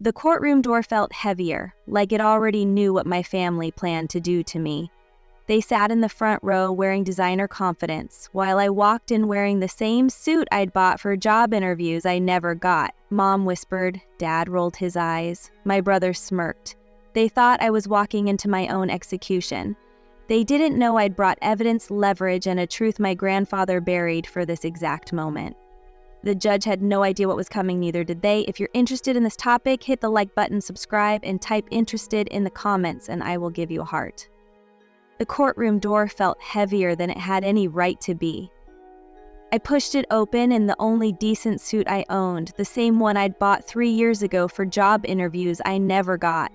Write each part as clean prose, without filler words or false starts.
The courtroom door felt heavier, like it already knew what my family planned to do to me. They sat in the front row wearing designer confidence, while I walked in wearing the same suit I'd bought for job interviews I never got. Mom whispered, Dad rolled his eyes, my brother smirked. They thought I was walking into my own execution. They didn't know I'd brought evidence, leverage, and a truth my grandfather buried for this exact moment. The judge had no idea what was coming, neither did they. If you're interested in this topic, hit the like button, subscribe, and type interested in the comments, and I will give you a heart. The courtroom door felt heavier than it had any right to be. I pushed it open in the only decent suit I owned, the same one I'd bought 3 years ago for job interviews I never got.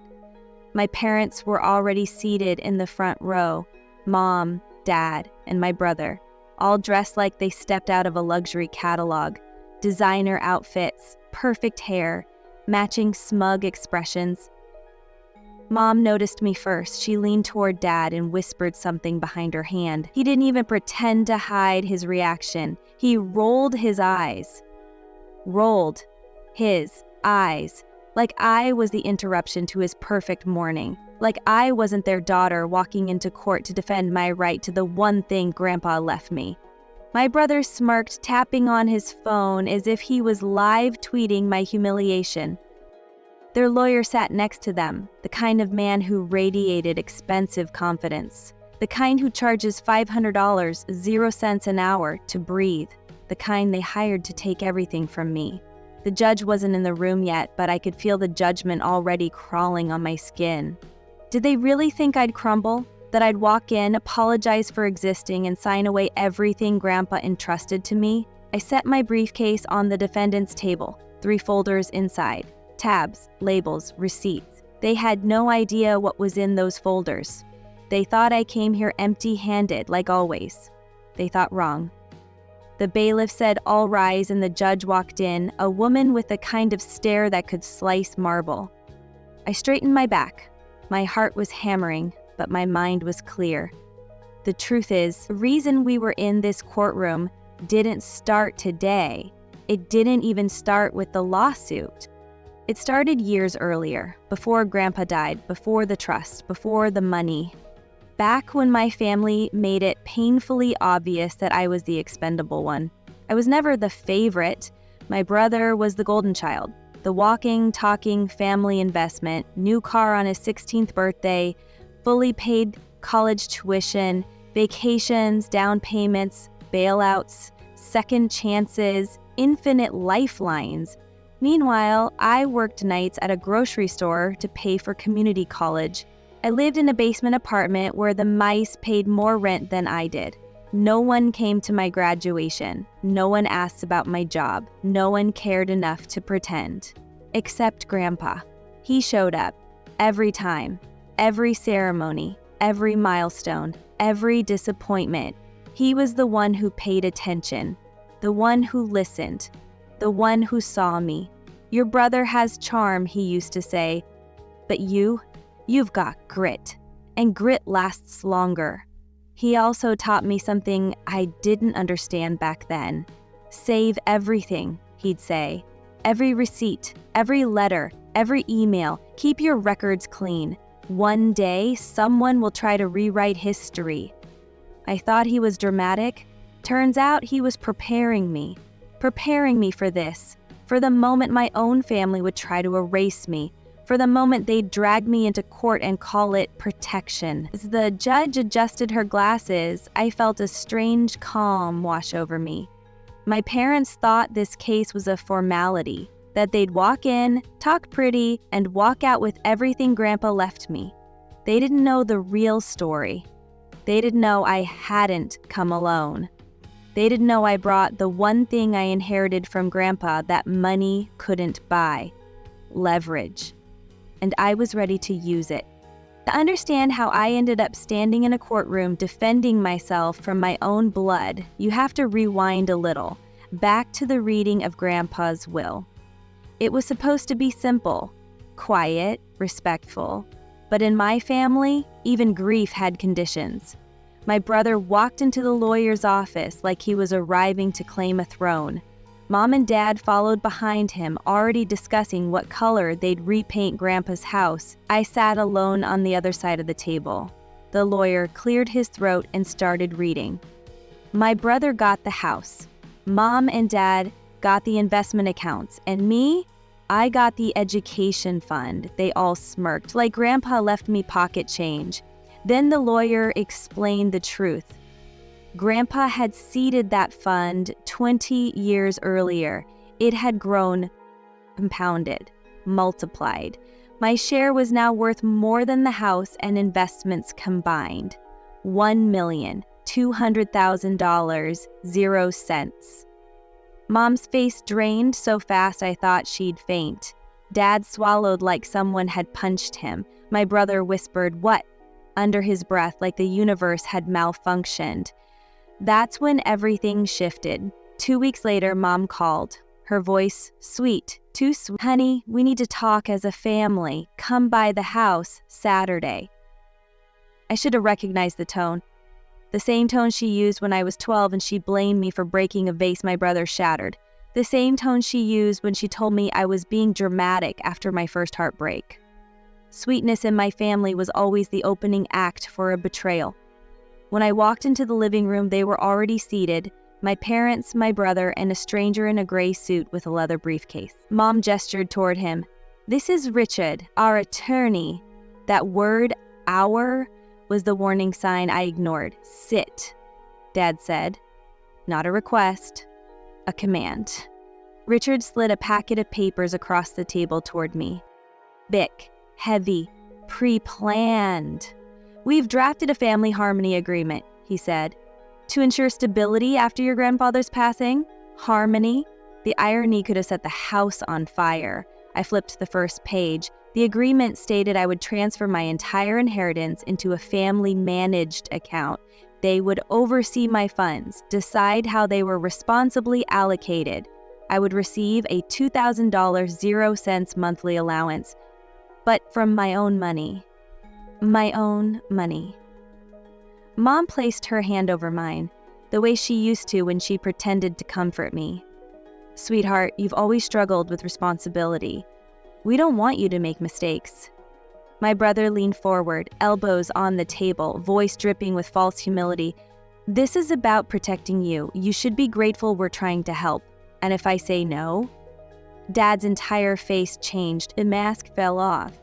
My parents were already seated in the front row, Mom, Dad, and my brother, all dressed like they stepped out of a luxury catalog. Designer outfits, perfect hair, matching smug expressions. Mom noticed me first. She leaned toward Dad and whispered something behind her hand. He didn't even pretend to hide his reaction. He rolled his eyes. Rolled his eyes. Like I was the interruption to his perfect morning. Like I wasn't their daughter walking into court to defend my right to the one thing Grandpa left me. My brother smirked, tapping on his phone as if he was live tweeting my humiliation. Their lawyer sat next to them, the kind of man who radiated expensive confidence, the kind who charges $500, 0 cents an hour, to breathe, the kind they hired to take everything from me. The judge wasn't in the room yet, but I could feel the judgment already crawling on my skin. Did they really think I'd crumble? That I'd walk in, apologize for existing, and sign away everything Grandpa entrusted to me? I set my briefcase on the defendant's table, 3 folders inside. Tabs, labels, receipts. They had no idea what was in those folders. They thought I came here empty-handed, like always. They thought wrong. The bailiff said, "All rise," and the judge walked in, a woman with a kind of stare that could slice marble. I straightened my back. My heart was hammering, but my mind was clear. The truth is, the reason we were in this courtroom didn't start today. It didn't even start with the lawsuit. It started years earlier, before Grandpa died, before the trust, before the money. Back when my family made it painfully obvious that I was the expendable one. I was never the favorite. My brother was the golden child, the walking, talking family investment, new car on his 16th birthday, fully paid college tuition, vacations, down payments, bailouts, second chances, infinite lifelines. Meanwhile, I worked nights at a grocery store to pay for community college. I lived in a basement apartment where the mice paid more rent than I did. No one came to my graduation. No one asked about my job. No one cared enough to pretend. Except Grandpa. He showed up. Every time. Every ceremony. Every milestone. Every disappointment. He was the one who paid attention. The one who listened. The one who saw me. "Your brother has charm," he used to say. "But you've got grit. And grit lasts longer." He also taught me something I didn't understand back then. "Save everything," he'd say. "Every receipt, every letter, every email. Keep your records clean. One day, someone will try to rewrite history." I thought he was dramatic. Turns out he was preparing me for this, for the moment my own family would try to erase me, for the moment they'd drag me into court and call it protection. As the judge adjusted her glasses, I felt a strange calm wash over me. My parents thought this case was a formality, that they'd walk in, talk pretty, and walk out with everything Grandpa left me. They didn't know the real story. They didn't know I hadn't come alone. They didn't know I brought the one thing I inherited from Grandpa that money couldn't buy: leverage. And I was ready to use it. To understand how I ended up standing in a courtroom defending myself from my own blood, you have to rewind a little, back to the reading of Grandpa's will. It was supposed to be simple, quiet, respectful. But in my family, even grief had conditions. My brother walked into the lawyer's office like he was arriving to claim a throne. Mom and Dad followed behind him, already discussing what color they'd repaint Grandpa's house. I sat alone on the other side of the table. The lawyer cleared his throat and started reading. My brother got the house. Mom and Dad got the investment accounts. And me? I got the education fund. They all smirked, like Grandpa left me pocket change. Then the lawyer explained the truth. Grandpa had seeded that fund 20 years earlier. It had grown, compounded, multiplied. My share was now worth more than the house and investments combined. $1,200,000, 0 cents. Mom's face drained so fast I thought she'd faint. Dad swallowed like someone had punched him. My brother whispered, "What?" under his breath, like the universe had malfunctioned. That's when everything shifted. 2 weeks later, Mom called. Her voice sweet, too sweet. "Honey, we need to talk as a family. Come by the house Saturday." I should have recognized the tone. The same tone she used when I was 12 and she blamed me for breaking a vase my brother shattered. The same tone she used when she told me I was being dramatic after my first heartbreak. Sweetness in my family was always the opening act for a betrayal. When I walked into the living room, they were already seated, my parents, my brother, and a stranger in a gray suit with a leather briefcase. Mom gestured toward him. "This is Richard, our attorney." That word, "our," was the warning sign I ignored. "Sit," Dad said. Not a request, a command. Richard slid a packet of papers across the table toward me. Thick, heavy, pre-planned. "We've drafted a family harmony agreement," he said. "To ensure stability after your grandfather's passing." Harmony? The irony could have set the house on fire. I flipped the first page. The agreement stated I would transfer my entire inheritance into a family-managed account. They would oversee my funds, decide how they were responsibly allocated. I would receive a $2,000 0 cents monthly allowance, but from my own money. My own money. Mom placed her hand over mine, the way she used to when she pretended to comfort me. "Sweetheart, you've always struggled with responsibility. We don't want you to make mistakes." My brother leaned forward, elbows on the table, voice dripping with false humility. "This is about protecting you. You should be grateful we're trying to help. And if I say no?" Dad's entire face changed. The mask fell off.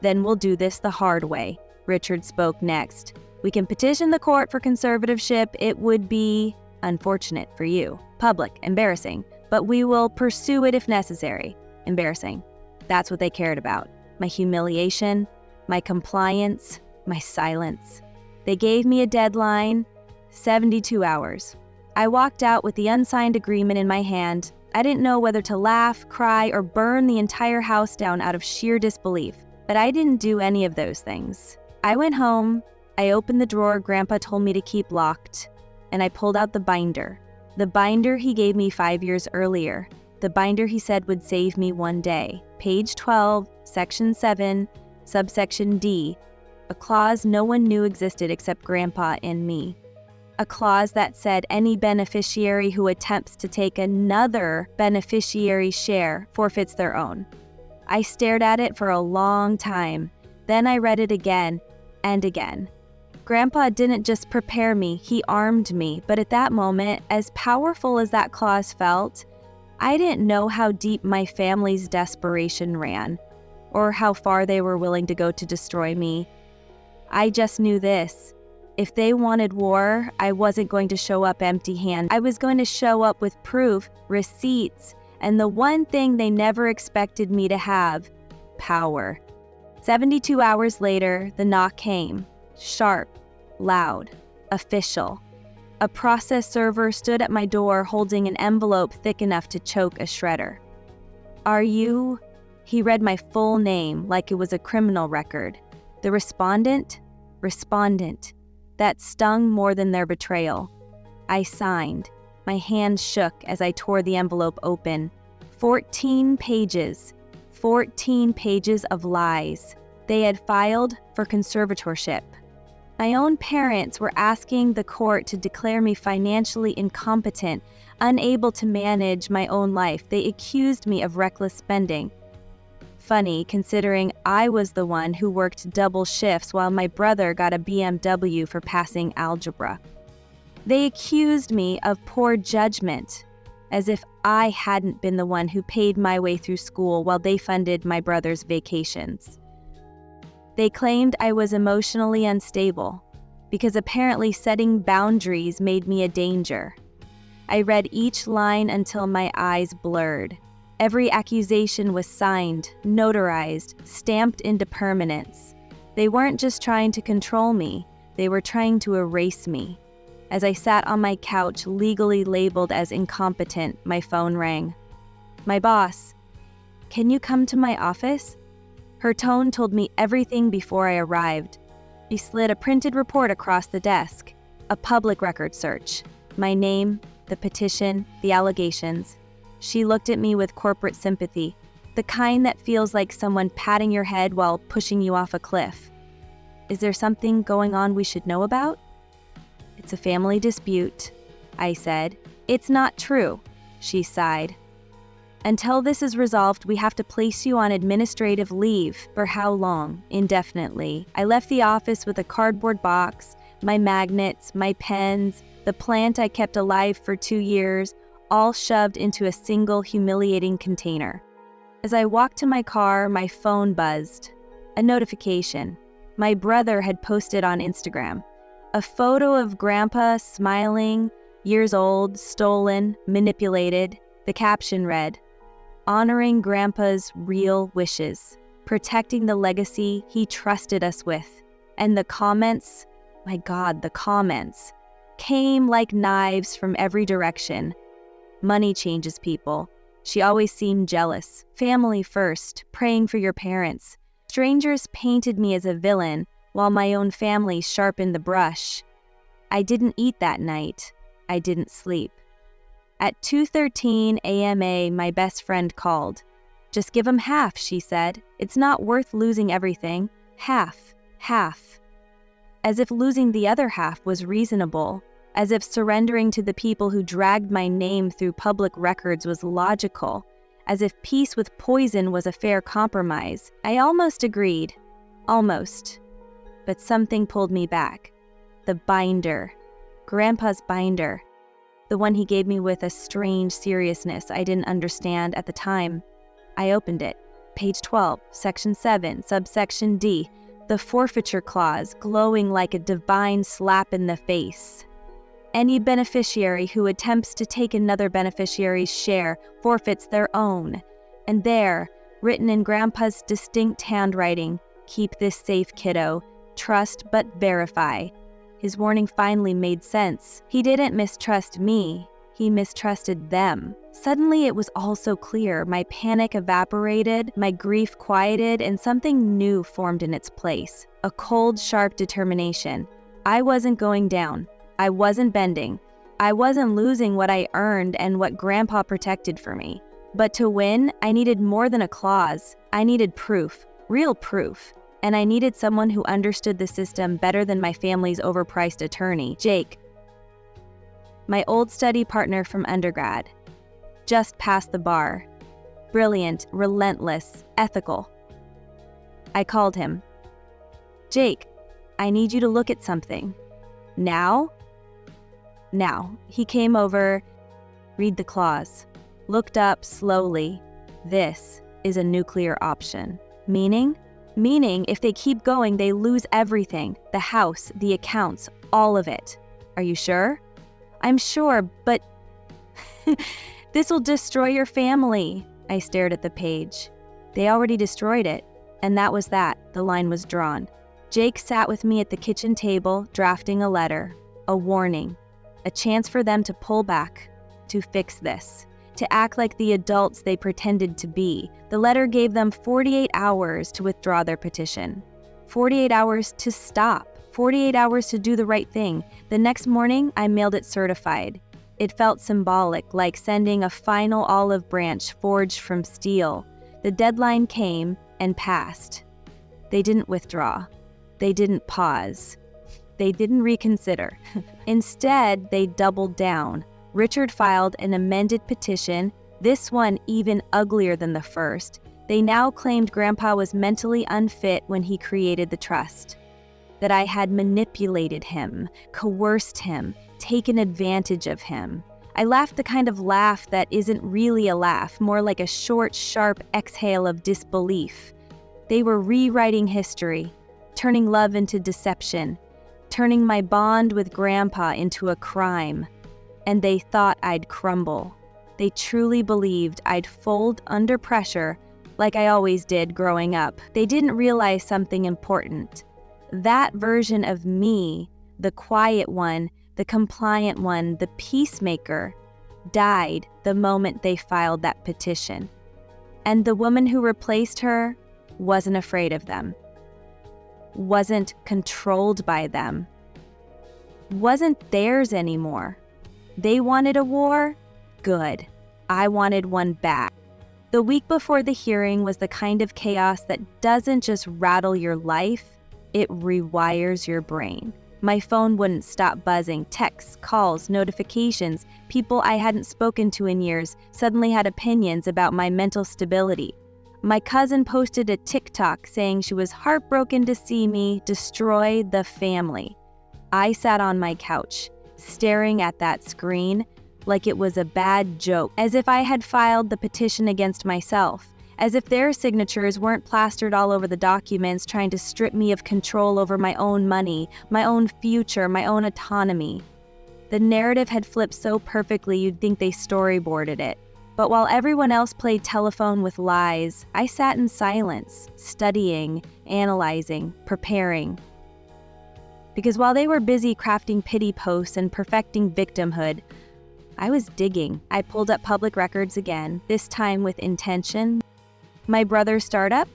"Then we'll do this the hard way," Richard spoke next. "We can petition the court for conservatorship. It would be unfortunate for you. Public, embarrassing. But we will pursue it if necessary. Embarrassing." That's what they cared about. My humiliation, my compliance, my silence. They gave me a deadline, 72 hours. I walked out with the unsigned agreement in my hand. I didn't know whether to laugh, cry, or burn the entire house down out of sheer disbelief. But I didn't do any of those things. I went home, I opened the drawer Grandpa told me to keep locked, and I pulled out the binder. The binder he gave me 5 years earlier. The binder he said would save me one day. Page 12, Section 7, subsection D. A clause no one knew existed except Grandpa and me. A clause that said any beneficiary who attempts to take another beneficiary's share forfeits their own. I stared at it for a long time. Then I read it again and again. Grandpa didn't just prepare me, he armed me. But at that moment, as powerful as that clause felt, I didn't know how deep my family's desperation ran, or how far they were willing to go to destroy me. I just knew this. If they wanted war, I wasn't going to show up empty-handed. I was going to show up with proof, receipts, and the one thing they never expected me to have, power. 72 hours later, the knock came. Sharp, loud, official. A process server stood at my door holding an envelope thick enough to choke a shredder. "Are you?" He read my full name like it was a criminal record. The respondent? Respondent. That stung more than their betrayal. I signed. My hand shook as I tore the envelope open. 14 pages. 14 pages of lies. They had filed for conservatorship. My own parents were asking the court to declare me financially incompetent. Unable to manage my own life, they accused me of reckless spending. Funny, considering I was the one who worked double shifts while my brother got a BMW for passing algebra. They accused me of poor judgment, as if I hadn't been the one who paid my way through school while they funded my brother's vacations. They claimed I was emotionally unstable, because apparently setting boundaries made me a danger. I read each line until my eyes blurred. Every accusation was signed, notarized, stamped into permanence. They weren't just trying to control me, they were trying to erase me. As I sat on my couch, legally labeled as incompetent, my phone rang. My boss, "Can you come to my office?" Her tone told me everything before I arrived. She slid a printed report across the desk, a public record search. My name, the petition, the allegations. She looked at me with corporate sympathy, the kind that feels like someone patting your head while pushing you off a cliff. "Is there something going on we should know about?" "It's a family dispute," I said. "It's not true," she sighed. "Until this is resolved, we have to place you on administrative leave." "For how long?" "Indefinitely." I left the office with a cardboard box, my magnets, my pens, the plant I kept alive for 2 years, all shoved into a single humiliating container. As I walked to my car, my phone buzzed. A notification. My brother had posted on Instagram. A photo of Grandpa smiling, years old, stolen, manipulated. The caption read, "Honoring Grandpa's real wishes, protecting the legacy he trusted us with." And the comments, my God, the comments, came like knives from every direction. "Money changes people. She always seemed jealous. Family first, praying for your parents." Strangers painted me as a villain, while my own family sharpened the brush. I didn't eat that night. I didn't sleep. At 2:13 a.m. my best friend called. "Just give him half," she said. "It's not worth losing everything. Half. As if losing the other half was reasonable. As if surrendering to the people who dragged my name through public records was logical. As if peace with poison was a fair compromise. I almost agreed. Almost. But something pulled me back. The binder. Grandpa's binder. The one he gave me with a strange seriousness I didn't understand at the time. I opened it. Page 12, Section 7, subsection D. The forfeiture clause, glowing like a divine slap in the face. Any beneficiary who attempts to take another beneficiary's share forfeits their own. And there, written in Grandpa's distinct handwriting, "Keep this safe, kiddo. Trust but verify." His warning finally made sense. He didn't mistrust me. He mistrusted them. Suddenly it was all so clear. My panic evaporated, my grief quieted, and something new formed in its place. A cold, sharp determination. I wasn't going down. I wasn't bending. I wasn't losing what I earned and what Grandpa protected for me. But to win, I needed more than a clause. I needed proof, real proof. And I needed someone who understood the system better than my family's overpriced attorney, Jake. My old study partner from undergrad. Just past the bar. Brilliant, relentless, ethical. I called him. "Jake, I need you to look at something." "Now?" "Now." He came over, read the clause, looked up slowly. "This is a nuclear option." "Meaning?" "Meaning, if they keep going, they lose everything. The house, the accounts, all of it." "Are you sure?" "I'm sure, but this will destroy your family." I stared at the page. They already destroyed it, and that was that. The line was drawn. Jake sat with me at the kitchen table, drafting a letter, a warning, a chance for them to pull back, to fix this, to act like the adults they pretended to be. The letter gave them 48 hours to withdraw their petition, 48 hours to stop, 48 hours to do the right thing. The next morning, I mailed it certified. It felt symbolic, like sending a final olive branch forged from steel. The deadline came and passed. They didn't withdraw. They didn't pause. They didn't reconsider. Instead, they doubled down. Richard filed an amended petition, this one even uglier than the first. They now claimed Grandpa was mentally unfit when he created the trust, that I had manipulated him, coerced him, taken advantage of him. I laughed the kind of laugh that isn't really a laugh, more like a short, sharp exhale of disbelief. They were rewriting history, turning love into deception, turning my bond with Grandpa into a crime. And they thought I'd crumble. They truly believed I'd fold under pressure like I always did growing up. They didn't realize something important. That version of me, the quiet one, the compliant one, the peacemaker, died the moment they filed that petition. And the woman who replaced her wasn't afraid of them, wasn't controlled by them, wasn't theirs anymore. They wanted a war? Good. I wanted one back. The week before the hearing was the kind of chaos that doesn't just rattle your life, it rewires your brain. My phone wouldn't stop buzzing. Texts, calls, notifications. People I hadn't spoken to in years suddenly had opinions about my mental stability. My cousin posted a TikTok saying she was heartbroken to see me destroy the family. I sat on my couch, staring at that screen like it was a bad joke, as if I had filed the petition against myself, as if their signatures weren't plastered all over the documents trying to strip me of control over my own money, my own future, my own autonomy. The narrative had flipped so perfectly you'd think they storyboarded it. But while everyone else played telephone with lies, I sat in silence, studying, analyzing, preparing. Because while they were busy crafting pity posts and perfecting victimhood, I was digging. I pulled up public records again, this time with intention. My brother's startup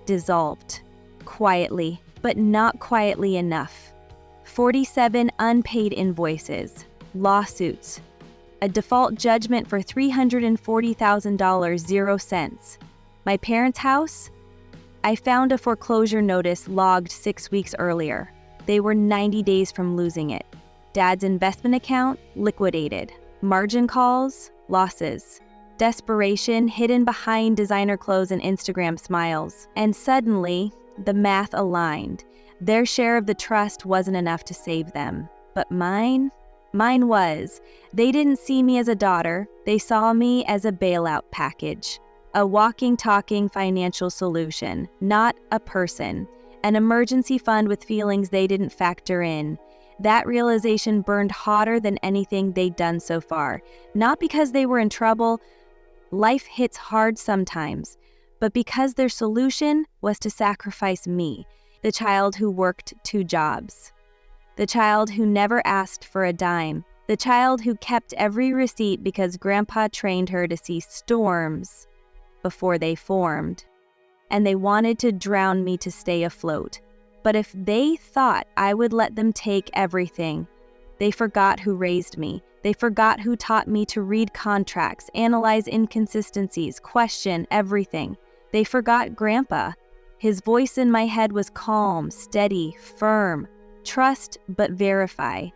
dissolved, quietly, but not quietly enough. 47 unpaid invoices, lawsuits, a default judgment for $340,000, 0 cents. My parents' house? I found a foreclosure notice logged 6 weeks earlier. They were 90 days from losing it. Dad's investment account liquidated. Margin calls, losses. Desperation hidden behind designer clothes and Instagram smiles. And suddenly, the math aligned. Their share of the trust wasn't enough to save them. But mine was. They didn't see me as a daughter. They saw me as a bailout package. A walking, talking financial solution, not a person. An emergency fund with feelings they didn't factor in. That realization burned hotter than anything they'd done so far. Not because they were in trouble. Life hits hard sometimes. But because their solution was to sacrifice me, the child who worked 2 jobs. The child who never asked for a dime. The child who kept every receipt because Grandpa trained her to see storms before they formed. And they wanted to drown me to stay afloat. But if they thought I would let them take everything, they forgot who raised me. They forgot who taught me to read contracts, analyze inconsistencies, question everything. They forgot Grandpa. His voice in my head was calm, steady, firm. Trust, but verify.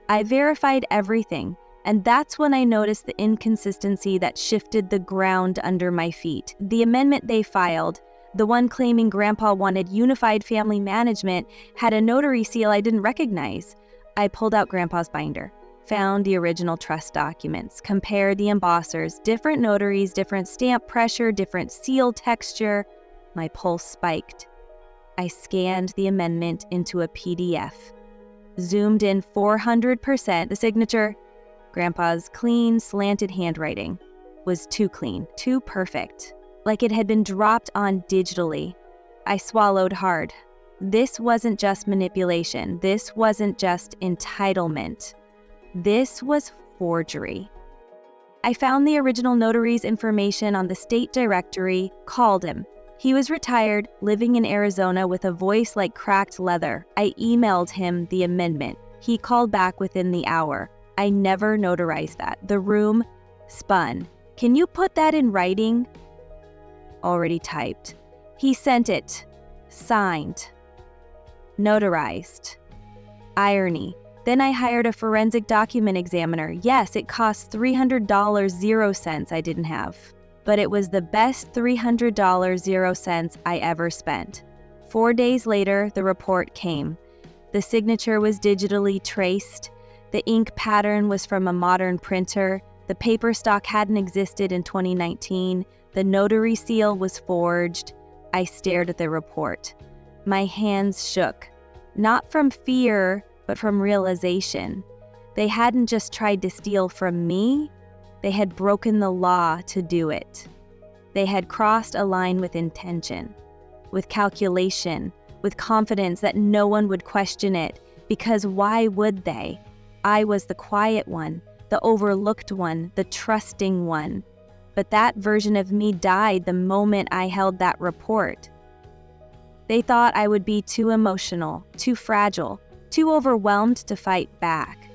I verified everything, and that's when I noticed the inconsistency that shifted the ground under my feet. The amendment they filed, the one claiming Grandpa wanted unified family management, had a notary seal I didn't recognize. I pulled out Grandpa's binder, found the original trust documents, compared the embossers, different notaries, different stamp pressure, different seal texture. My pulse spiked. I scanned the amendment into a PDF. Zoomed in 400%, the signature, Grandpa's clean, slanted handwriting, was too clean, too perfect. Like it had been dropped on digitally. I swallowed hard. This wasn't just manipulation. This wasn't just entitlement. This was forgery. I found the original notary's information on the state directory, called him. He was retired, living in Arizona with a voice like cracked leather. I emailed him the amendment. He called back within the hour. I never notarized that. The room spun. Can you put that in writing? Already typed. He sent it. Signed. Notarized. Irony. Then I hired a forensic document examiner. Yes, it cost $300 0 cents I didn't have. But it was the best $300 0 cents I ever spent. 4 days later, the report came. The signature was digitally traced. The ink pattern was from a modern printer. The paper stock hadn't existed in 2019. The notary seal was forged. I stared at the report. My hands shook. Not from fear, but from realization. They hadn't just tried to steal from me, they had broken the law to do it. They had crossed a line with intention, with calculation, with confidence that no one would question it, because why would they? I was the quiet one, the overlooked one, the trusting one. But that version of me died the moment I held that report. They thought I would be too emotional, too fragile, too overwhelmed to fight back.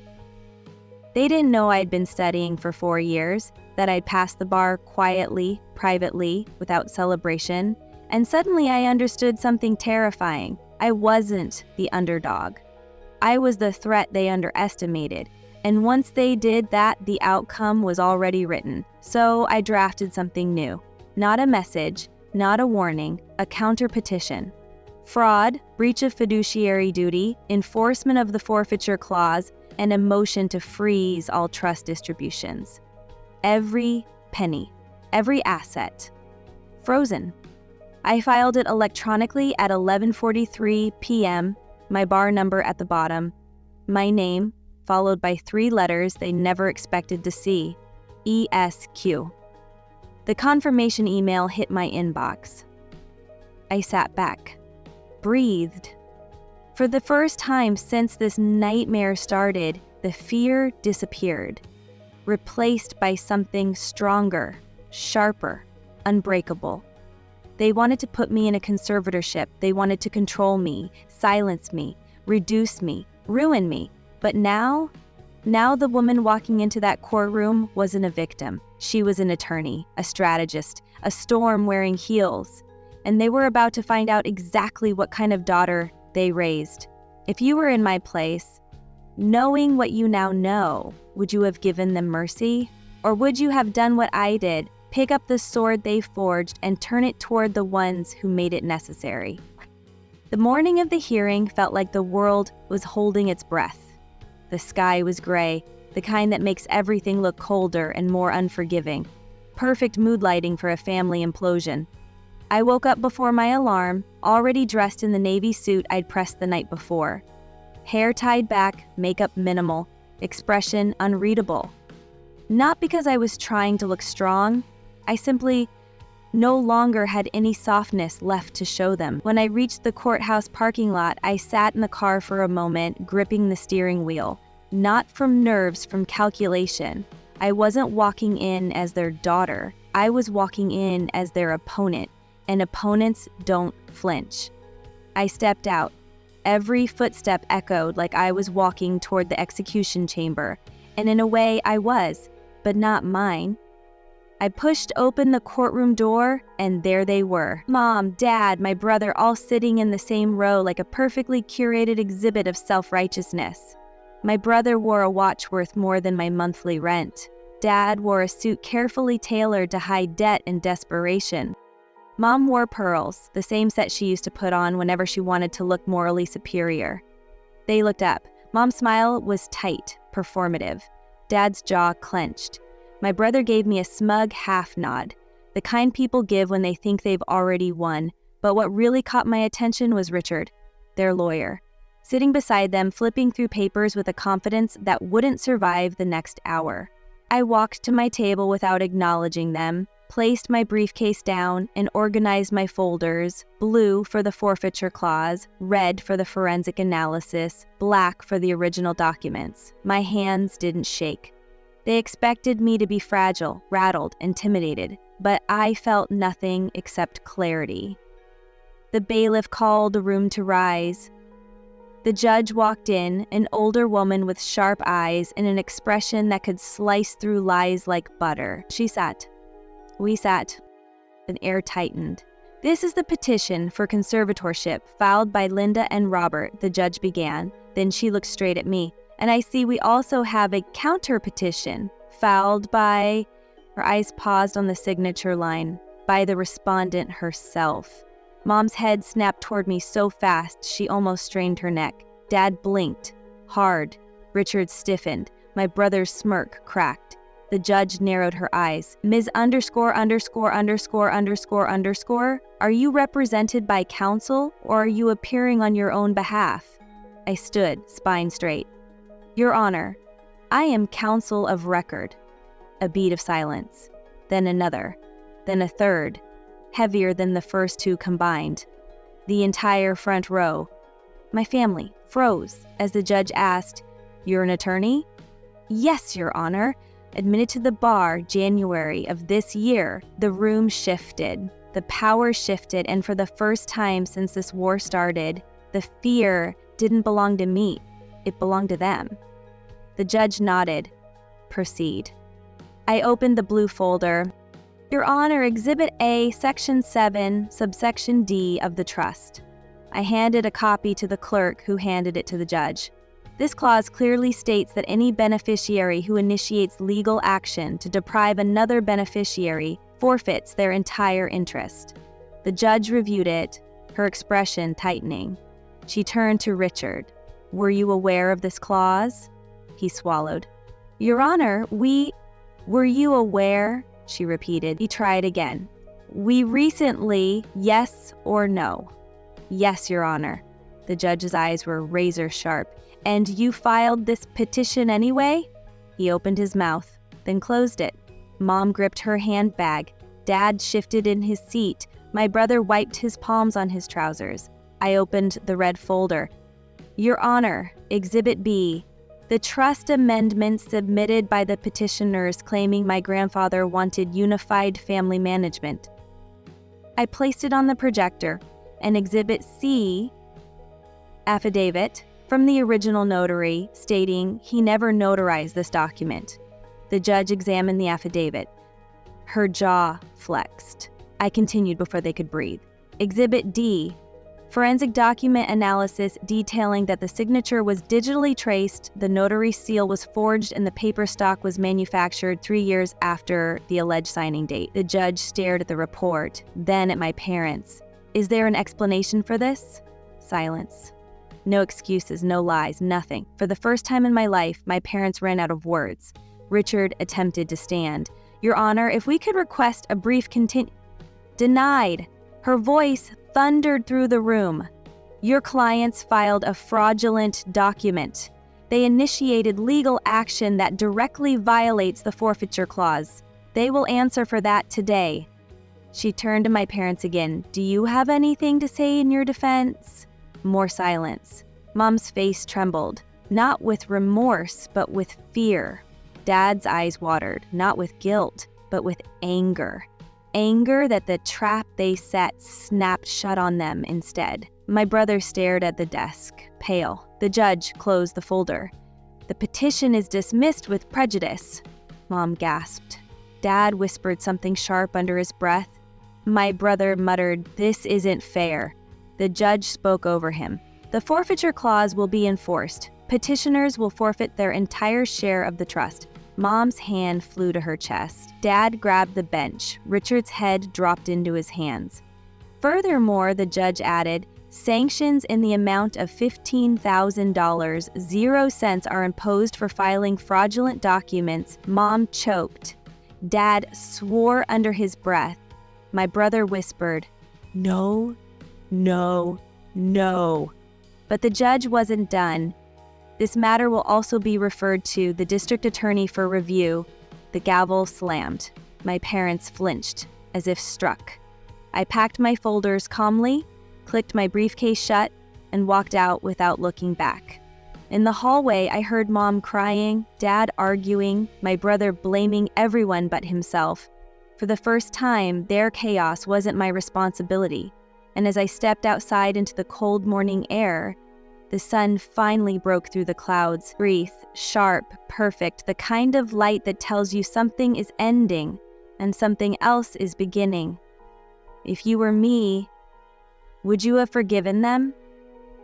They didn't know I'd been studying for 4 years, that I'd passed the bar quietly, privately, without celebration, and suddenly I understood something terrifying. I wasn't the underdog. I was the threat they underestimated, and once they did that, the outcome was already written. So I drafted something new. Not a message, not a warning, a counter-petition. Fraud, breach of fiduciary duty, enforcement of the forfeiture clause, and a motion to freeze all trust distributions. Every penny, every asset, frozen. I filed it electronically at 11:43 p.m., my bar number at the bottom, my name, followed by 3 letters they never expected to see, ESQ. The confirmation email hit my inbox. I sat back, breathed. For the first time since this nightmare started, the fear disappeared, replaced by something stronger, sharper, unbreakable. They wanted to put me in a conservatorship. They wanted to control me, silence me, reduce me, ruin me. But now the woman walking into that courtroom wasn't a victim. She was an attorney, a strategist, a storm wearing heels. And they were about to find out exactly what kind of daughter they raised. If you were in my place, knowing what you now know, would you have given them mercy? Or would you have done what I did, pick up the sword they forged and turn it toward the ones who made it necessary? The morning of the hearing felt like the world was holding its breath. The sky was gray, the kind that makes everything look colder and more unforgiving. Perfect mood lighting for a family implosion. I woke up before my alarm, already dressed in the navy suit I'd pressed the night before. Hair tied back, makeup minimal, expression unreadable. Not because I was trying to look strong, I simply no longer had any softness left to show them. When I reached the courthouse parking lot, I sat in the car for a moment, gripping the steering wheel. Not from nerves, from calculation. I wasn't walking in as their daughter. I was walking in as their opponent. And opponents don't flinch. I stepped out. Every footstep echoed like I was walking toward the execution chamber. And in a way, I was, but not mine. I pushed open the courtroom door, and there they were. Mom, Dad, my brother, all sitting in the same row like a perfectly curated exhibit of self-righteousness. My brother wore a watch worth more than my monthly rent. Dad wore a suit carefully tailored to hide debt and desperation. Mom wore pearls, the same set she used to put on whenever she wanted to look morally superior. They looked up. Mom's smile was tight, performative. Dad's jaw clenched. My brother gave me a smug half nod, the kind people give when they think they've already won. But what really caught my attention was Richard, their lawyer, sitting beside them, flipping through papers with a confidence that wouldn't survive the next hour. I walked to my table without acknowledging them, placed my briefcase down, and organized my folders, blue for the forfeiture clause, red for the forensic analysis, black for the original documents. My hands didn't shake. They expected me to be fragile, rattled, intimidated, but I felt nothing except clarity. The bailiff called the room to rise. The judge walked in, an older woman with sharp eyes and an expression that could slice through lies like butter. She sat. We sat. An air tightened. "This is the petition for conservatorship filed by Linda and Robert," the judge began. Then she looked straight at me. And I see we also have a counter petition filed by, her eyes paused on the signature line, by the respondent herself. Mom's head snapped toward me so fast she almost strained her neck. Dad blinked, hard. Richard stiffened. My brother's smirk cracked. The judge narrowed her eyes. Ms. _______, are you represented by counsel or are you appearing on your own behalf? I stood, spine straight. Your Honor, I am counsel of record. A beat of silence, then another, then a third, heavier than the first two combined. The entire front row, my family, froze as the judge asked, "You're an attorney?" "Yes, Your Honor." Admitted to the bar January of this year, the room shifted, the power shifted, and for the first time since this war started, the fear didn't belong to me, it belonged to them. The judge nodded. Proceed. I opened the blue folder. Your Honor, Exhibit A, Section 7, Subsection D of the trust. I handed a copy to the clerk who handed it to the judge. This clause clearly states that any beneficiary who initiates legal action to deprive another beneficiary forfeits their entire interest. The judge reviewed it, her expression tightening. She turned to Richard. Were you aware of this clause? He swallowed. Your Honor, were you aware? She repeated. He tried again. We recently, yes or no? Yes, Your Honor. The judge's eyes were razor sharp. And you filed this petition anyway? He opened his mouth, then closed it. Mom gripped her handbag. Dad shifted in his seat. My brother wiped his palms on his trousers. I opened the red folder. Your Honor, Exhibit B, the trust amendment submitted by the petitioners claiming my grandfather wanted unified family management. I placed it on the projector, and Exhibit C, affidavit, from the original notary stating he never notarized this document. The judge examined the affidavit. Her jaw flexed. I continued before they could breathe. Exhibit D, forensic document analysis detailing that the signature was digitally traced, the notary seal was forged, and the paper stock was manufactured 3 years after the alleged signing date. The judge stared at the report, then at my parents. Is there an explanation for this? Silence. No excuses, no lies, nothing. For the first time in my life, my parents ran out of words. Richard attempted to stand. Your Honor, if we could request a brief Denied. Her voice thundered through the room. Your clients filed a fraudulent document. They initiated legal action that directly violates the forfeiture clause. They will answer for that today. She turned to my parents again. Do you have anything to say in your defense? More silence. Mom's face trembled, not with remorse, but with fear. Dad's eyes watered, not with guilt, but with anger. Anger that the trap they set snapped shut on them instead. My brother stared at the desk, pale. The judge closed the folder. The petition is dismissed with prejudice. Mom gasped. Dad whispered something sharp under his breath. My brother muttered, "This isn't fair." The judge spoke over him. The forfeiture clause will be enforced. Petitioners will forfeit their entire share of the trust. Mom's hand flew to her chest. Dad grabbed the bench. Richard's head dropped into his hands. Furthermore, the judge added, sanctions in the amount of $15,000, 0 cents are imposed for filing fraudulent documents. Mom choked. Dad swore under his breath. My brother whispered, "No, no, no." But the judge wasn't done. This matter will also be referred to the district attorney for review. The gavel slammed. My parents flinched, as if struck. I packed my folders calmly, clicked my briefcase shut, and walked out without looking back. In the hallway, I heard Mom crying, Dad arguing, my brother blaming everyone but himself. For the first time, their chaos wasn't my responsibility. And as I stepped outside into the cold morning air, the sun finally broke through the clouds, brief, sharp, perfect, the kind of light that tells you something is ending and something else is beginning. If you were me, would you have forgiven them?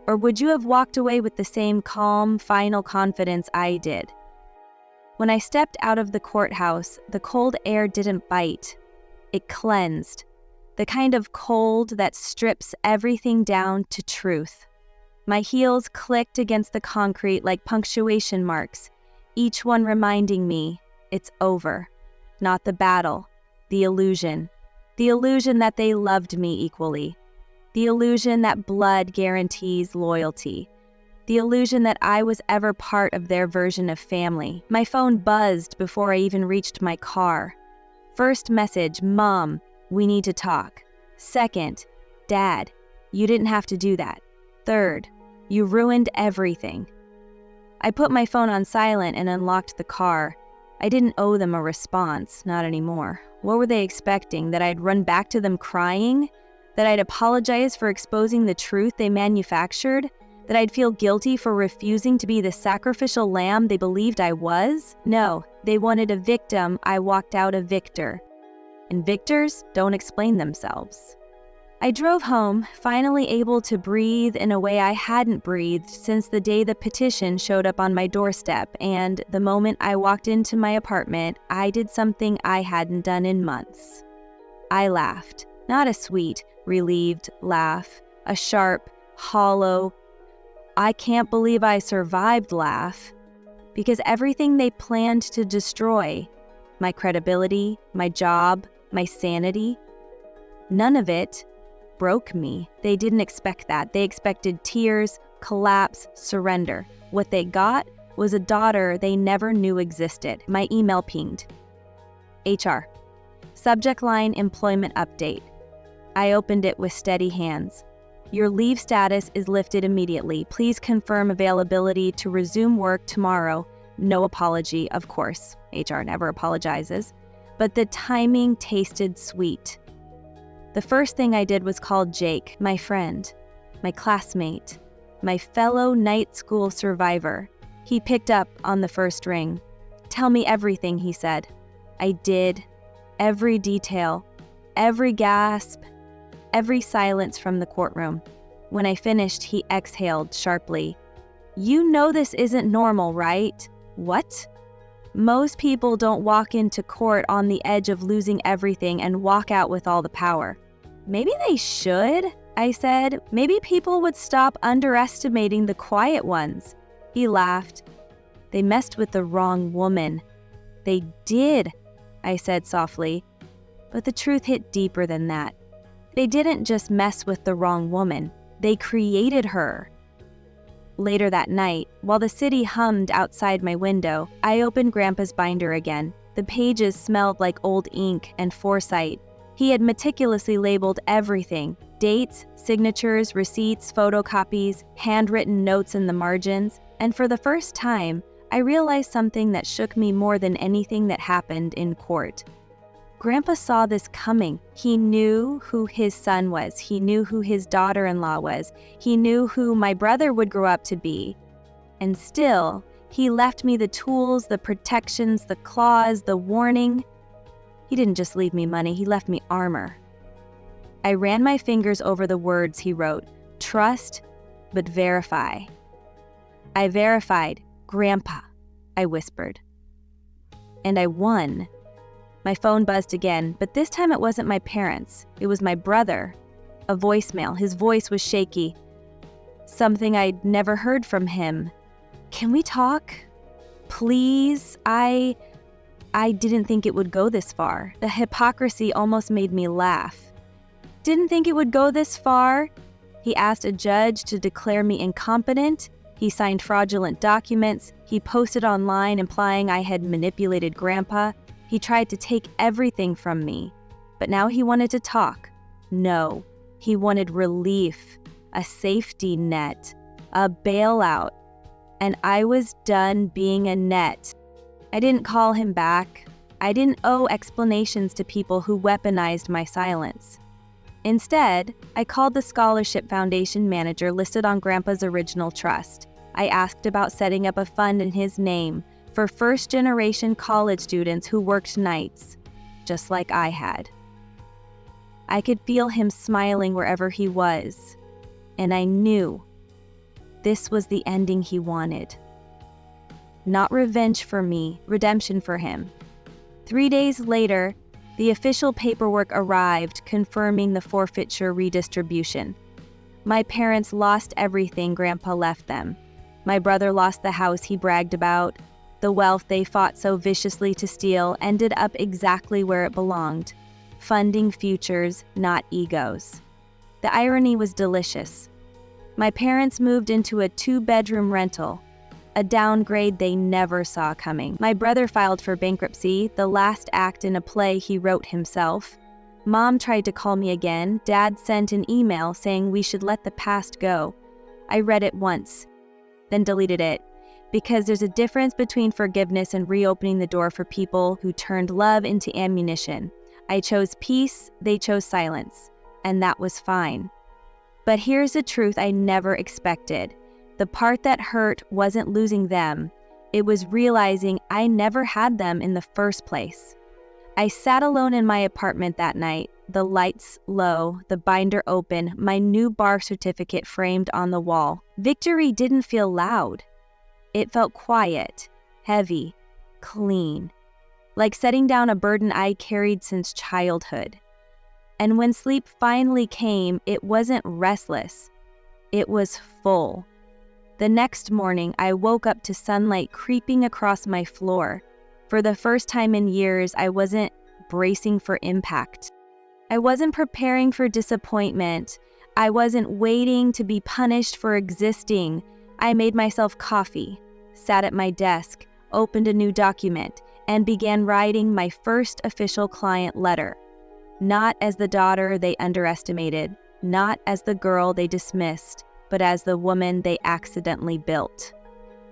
Or would you have walked away with the same calm, final confidence I did? When I stepped out of the courthouse, the cold air didn't bite. It cleansed. The kind of cold that strips everything down to truth. My heels clicked against the concrete like punctuation marks, each one reminding me it's over. Not the battle, the illusion. The illusion that they loved me equally. The illusion that blood guarantees loyalty. The illusion that I was ever part of their version of family. My phone buzzed before I even reached my car. First message, Mom, we need to talk. Second, Dad, you didn't have to do that. Third, you ruined everything. I put my phone on silent and unlocked the car. I didn't owe them a response, not anymore. What were they expecting? That I'd run back to them crying? That I'd apologize for exposing the truth they manufactured? That I'd feel guilty for refusing to be the sacrificial lamb they believed I was? No, they wanted a victim. I walked out a victor. And victors don't explain themselves. I drove home, finally able to breathe in a way I hadn't breathed since the day the petition showed up on my doorstep, and the moment I walked into my apartment, I did something I hadn't done in months. I laughed. Not a sweet, relieved laugh, a sharp, hollow, I can't believe I survived laugh, because everything they planned to destroy, my credibility, my job, my sanity, none of it broke me. They didn't expect that. They expected tears, collapse, surrender. What they got was a daughter they never knew existed. My email pinged. HR. Subject line, employment update. I opened it with steady hands. Your leave status is lifted immediately. Please confirm availability to resume work tomorrow. No apology, of course. HR never apologizes. But the timing tasted sweet. The first thing I did was call Jake, my friend, my classmate, my fellow night school survivor. He picked up on the first ring. Tell me everything, he said. I did. Every detail, every gasp, every silence from the courtroom. When I finished, he exhaled sharply. You know this isn't normal, right? What? Most people don't walk into court on the edge of losing everything and walk out with all the power. Maybe they should, I said. Maybe people would stop underestimating the quiet ones. He laughed. They messed with the wrong woman. They did, I said softly. But the truth hit deeper than that. They didn't just mess with the wrong woman. They created her. Later that night, while the city hummed outside my window, I opened Grandpa's binder again. The pages smelled like old ink and foresight. He had meticulously labeled everything: dates, signatures, receipts, photocopies, handwritten notes in the margins. And for the first time, I realized something that shook me more than anything that happened in court. Grandpa saw this coming. He knew who his son was. He knew who his daughter-in-law was. He knew who my brother would grow up to be. And still, he left me the tools, the protections, the claws, the warning. He didn't just leave me money, he left me armor. I ran my fingers over the words he wrote. Trust, but verify. I verified. Grandpa, I whispered. And I won. My phone buzzed again, but this time it wasn't my parents. It was my brother. A voicemail. His voice was shaky. Something I'd never heard from him. Can we talk? Please? I didn't think it would go this far. The hypocrisy almost made me laugh. Didn't think it would go this far? He asked a judge to declare me incompetent. He signed fraudulent documents. He posted online implying I had manipulated Grandpa. He tried to take everything from me. But now he wanted to talk. No, he wanted relief, a safety net, a bailout. And I was done being a net. I didn't call him back. I didn't owe explanations to people who weaponized my silence. Instead, I called the scholarship foundation manager listed on Grandpa's original trust. I asked about setting up a fund in his name for first-generation college students who worked nights, just like I had. I could feel him smiling wherever he was, and I knew This was the ending he wanted. Not revenge for me, redemption for him. 3 days later, the official paperwork arrived confirming the forfeiture redistribution. My parents lost everything Grandpa left them. My brother lost the house he bragged about. The wealth they fought so viciously to steal ended up exactly where it belonged, funding futures, not egos. The irony was delicious. My parents moved into a 2-bedroom rental, a downgrade they never saw coming. My brother filed for bankruptcy, the last act in a play he wrote himself. Mom tried to call me again. Dad sent an email saying we should let the past go. I read it once, then deleted it, because there's a difference between forgiveness and reopening the door for people who turned love into ammunition. I chose peace, they chose silence, and that was fine. But here's the truth I never expected. The part that hurt wasn't losing them. It was realizing I never had them in the first place. I sat alone in my apartment that night, the lights low, the binder open, my new bar certificate framed on the wall. Victory didn't feel loud. It felt quiet, heavy, clean, like setting down a burden I carried since childhood. And when sleep finally came, it wasn't restless. It was full. The next morning, I woke up to sunlight creeping across my floor. For the first time in years, I wasn't bracing for impact. I wasn't preparing for disappointment. I wasn't waiting to be punished for existing. I made myself coffee, sat at my desk, opened a new document, and began writing my first official client letter. Not as the daughter they underestimated, not as the girl they dismissed, but as the woman they accidentally built.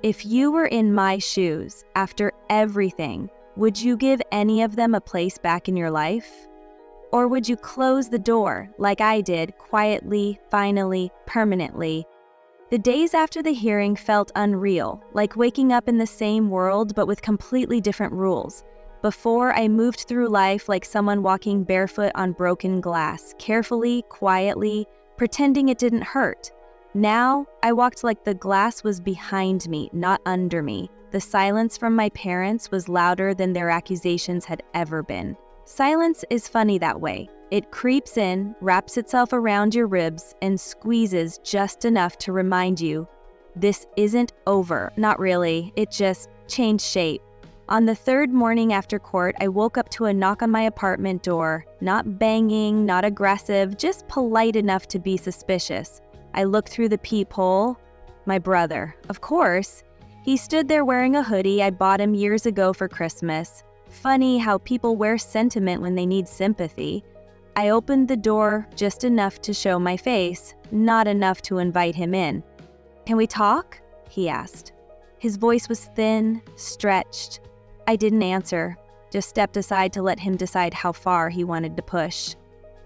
If you were in my shoes, after everything, would you give any of them a place back in your life? Or would you close the door, like I did, quietly, finally, permanently? The days after the hearing felt unreal, like waking up in the same world but with completely different rules. Before, I moved through life like someone walking barefoot on broken glass, carefully, quietly, pretending it didn't hurt. Now, I walked like the glass was behind me, not under me. The silence from my parents was louder than their accusations had ever been. Silence is funny that way. It creeps in, wraps itself around your ribs, and squeezes just enough to remind you, this isn't over. Not really, it just changed shape. On the third morning after court, I woke up to a knock on my apartment door. Not banging, not aggressive, just polite enough to be suspicious. I looked through the peephole. My brother, of course. He stood there wearing a hoodie I bought him years ago for Christmas. Funny how people wear sentiment when they need sympathy. I opened the door just enough to show my face, not enough to invite him in. "Can we talk?" he asked. His voice was thin, stretched. I didn't answer, just stepped aside to let him decide how far he wanted to push.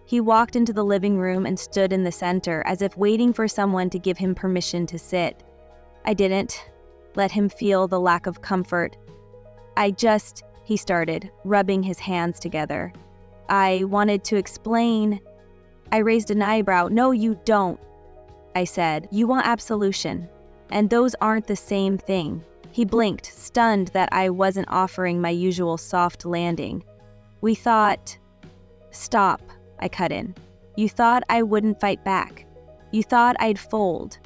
He walked into the living room and stood in the center, as if waiting for someone to give him permission to sit. I didn't. Let him feel the lack of comfort. He started, rubbing his hands together. I wanted to explain. I raised an eyebrow. "No, you don't," I said. "You want absolution. And those aren't the same thing." He blinked, stunned that I wasn't offering my usual soft landing. "We thought..." "Stop," I cut in. "You thought I wouldn't fight back. You thought I'd fold.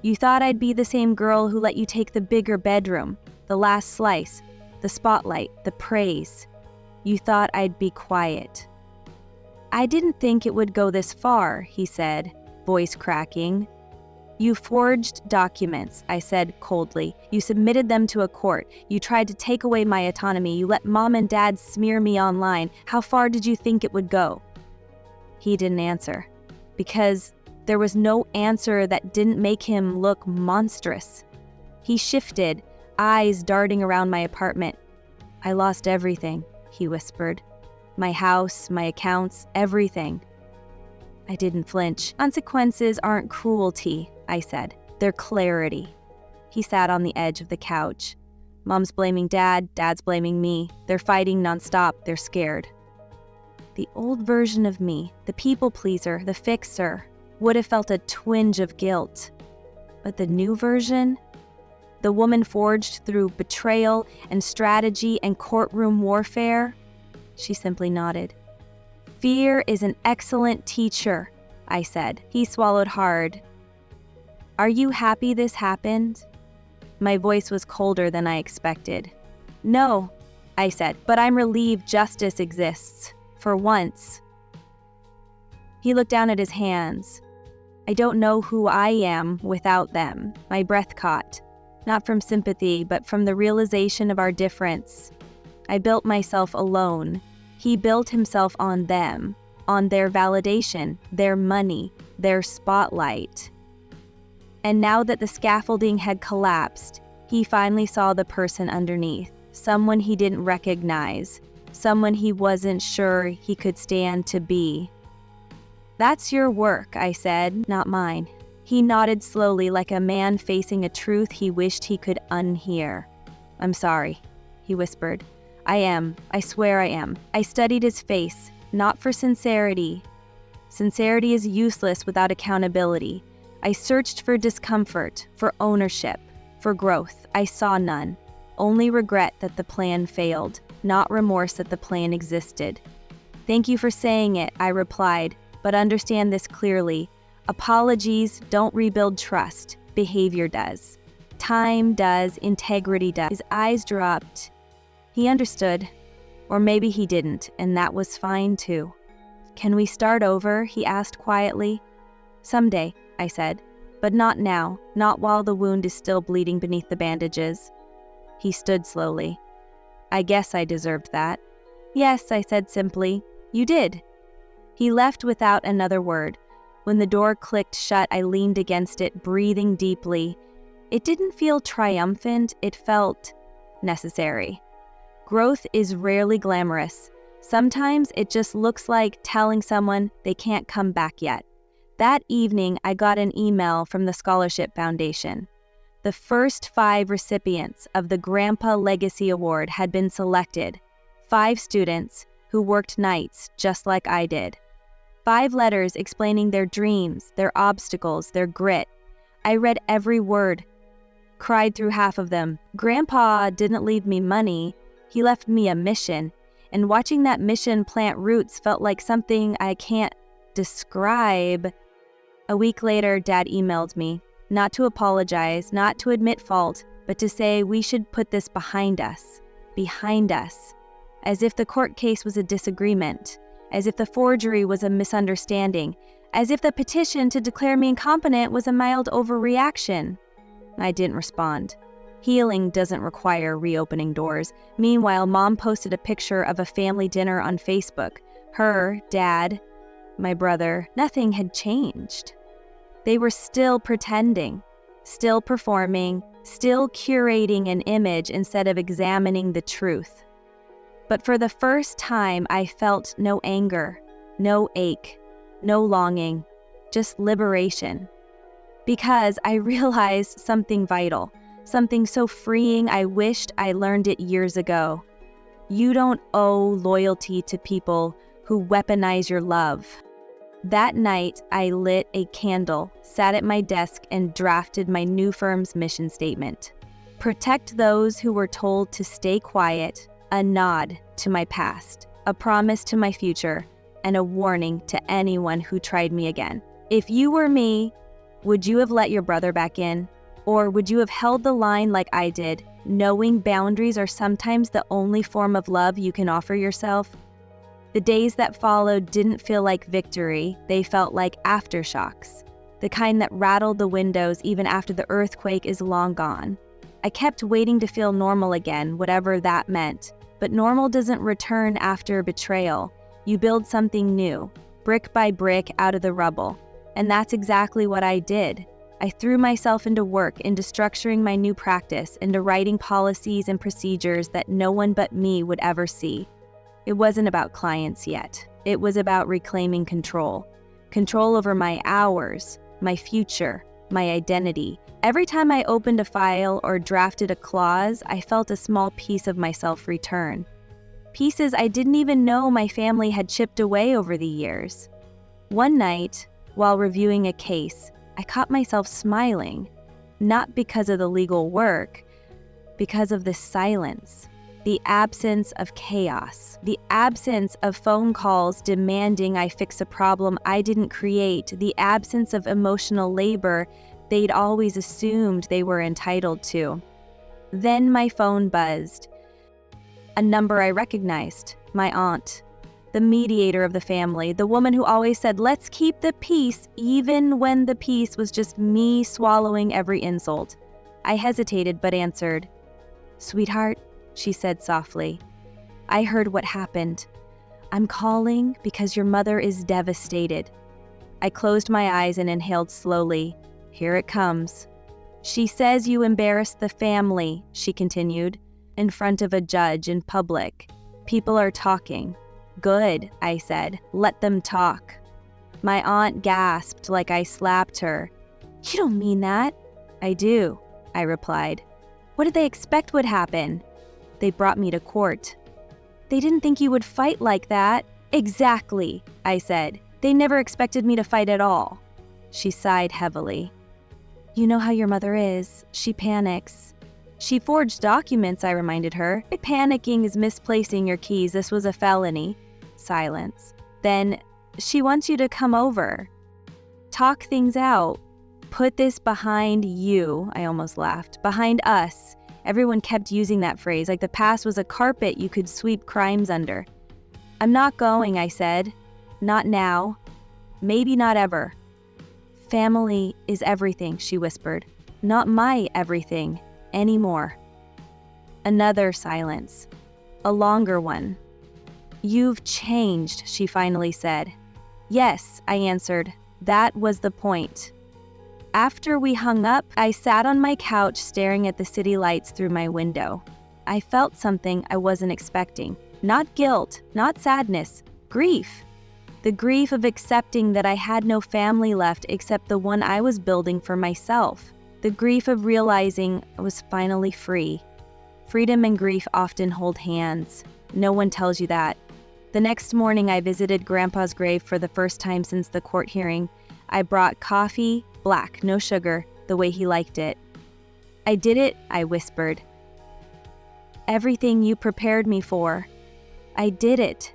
You thought I'd be the same girl who let you take the bigger bedroom, the last slice, the spotlight, the praise. You thought I'd be quiet." "I didn't think it would go this far," he said, voice cracking. "You forged documents," I said coldly. "You submitted them to a court. You tried to take away my autonomy. You let mom and dad smear me online. How far did you think it would go?" He didn't answer, because there was no answer that didn't make him look monstrous. He shifted, eyes darting around my apartment. "I lost everything," he whispered. "My house, my accounts, everything." I didn't flinch. "Consequences aren't cruelty," I said. "They're clarity." He sat on the edge of the couch. "Mom's blaming dad, dad's blaming me. They're fighting nonstop, they're scared." The old version of me, the people pleaser, the fixer, would have felt a twinge of guilt. But the new version? The woman forged through betrayal and strategy and courtroom warfare? She simply nodded. Fear is an excellent teacher, I said. He swallowed hard. Are you happy this happened? My voice was colder than I expected. No, I said, but I'm relieved justice exists. For once. He looked down at his hands. I don't know who I am without them. My breath caught, not from sympathy, but from the realization of our difference. I built myself alone. He built himself on them, on their validation, their money, their spotlight. And now that the scaffolding had collapsed, he finally saw the person underneath, someone he didn't recognize, someone he wasn't sure he could stand to be. That's your work, I said, not mine. He nodded slowly like a man facing a truth he wished he could unhear. I'm sorry, he whispered. I swear I am. I studied his face, not for sincerity. Sincerity is useless without accountability. I searched for discomfort, for ownership, for growth. I saw none. Only regret that the plan failed, not remorse that the plan existed. Thank you for saying it, I replied, but understand this clearly. Apologies don't rebuild trust. Behavior does. Time does. Integrity does. His eyes dropped. He understood. Or maybe he didn't, and that was fine too. Can we start over? He asked quietly. Someday, I said, but not now, not while the wound is still bleeding beneath the bandages. He stood slowly. I guess I deserved that. Yes, I said simply. You did. He left without another word. When the door clicked shut, I leaned against it, breathing deeply. It didn't feel triumphant, it felt necessary. Growth is rarely glamorous. Sometimes it just looks like telling someone they can't come back yet. That evening, I got an email from the Scholarship Foundation. The first 5 recipients of the Grandpa Legacy Award had been selected. 5 students who worked nights just like I did. 5 letters explaining their dreams, their obstacles, their grit. I read every word, cried through half of them. Grandpa didn't leave me money, he left me a mission, and watching that mission plant roots felt like something I can't describe. A week later, Dad emailed me, not to apologize, not to admit fault, but to say we should put this behind us, as if the court case was a disagreement, as if the forgery was a misunderstanding, as if the petition to declare me incompetent was a mild overreaction. I didn't respond. Healing doesn't require reopening doors. Meanwhile, Mom posted a picture of a family dinner on Facebook. Her, Dad, my brother, nothing had changed. They were still pretending, still performing, still curating an image instead of examining the truth. But for the first time, I felt no anger, no ache, no longing, just liberation. Because I realized something vital, something so freeing I wished I learned it years ago. You don't owe loyalty to people who weaponize your love. That night, I lit a candle, sat at my desk, and drafted my new firm's mission statement. Protect those who were told to stay quiet, a nod to my past, a promise to my future, and a warning to anyone who tried me again. If you were me, would you have let your brother back in? Or would you have held the line like I did, knowing boundaries are sometimes the only form of love you can offer yourself? The days that followed didn't feel like victory, they felt like aftershocks, the kind that rattled the windows even after the earthquake is long gone. I kept waiting to feel normal again, whatever that meant, but normal doesn't return after betrayal. You build something new, brick by brick out of the rubble, and that's exactly what I did. I threw myself into work, into structuring my new practice, into writing policies and procedures that no one but me would ever see. It wasn't about clients yet. It was about reclaiming control. Control over my hours, my future, my identity. Every time I opened a file or drafted a clause, I felt a small piece of myself return. Pieces I didn't even know my family had chipped away over the years. One night, while reviewing a case, I caught myself smiling. Not because of the legal work, because of the silence, the absence of chaos, the absence of phone calls demanding I fix a problem I didn't create, the absence of emotional labor they'd always assumed they were entitled to. Then my phone buzzed. A number I recognized, my aunt, the mediator of the family, the woman who always said, "Let's keep the peace," even when the peace was just me swallowing every insult. I hesitated but answered. "Sweetheart," she said softly, "I heard what happened. I'm calling because your mother is devastated." I closed my eyes and inhaled slowly. Here it comes. "She says you embarrassed the family," she continued, "in front of a judge in public. People are talking." "Good," I said. "Let them talk." My aunt gasped like I slapped her. "You don't mean that." "I do," I replied. "What did they expect would happen?" "They brought me to court." "They didn't think you would fight like that." "Exactly," I said. "They never expected me to fight at all." She sighed heavily. "You know how your mother is. She panics." "She forged documents," I reminded her. "Panicking is misplacing your keys. This was a felony." Silence. "Then she wants you to come over. Talk things out. Put this behind you." I almost laughed. "Behind us." Everyone kept using that phrase, like the past was a carpet you could sweep crimes under. "I'm not going," I said. "Not now. Maybe not ever." "Family is everything," she whispered. "Not my everything anymore." Another silence. A longer one. "You've changed," she finally said. "Yes," I answered. "That was the point." After we hung up, I sat on my couch staring at the city lights through my window. I felt something I wasn't expecting. Not guilt, not sadness, grief. The grief of accepting that I had no family left except the one I was building for myself. The grief of realizing I was finally free. Freedom and grief often hold hands. No one tells you that. The next morning, I visited Grandpa's grave for the first time since the court hearing. I brought coffee, black, no sugar, the way he liked it. "I did it," I whispered. "Everything you prepared me for. I did it."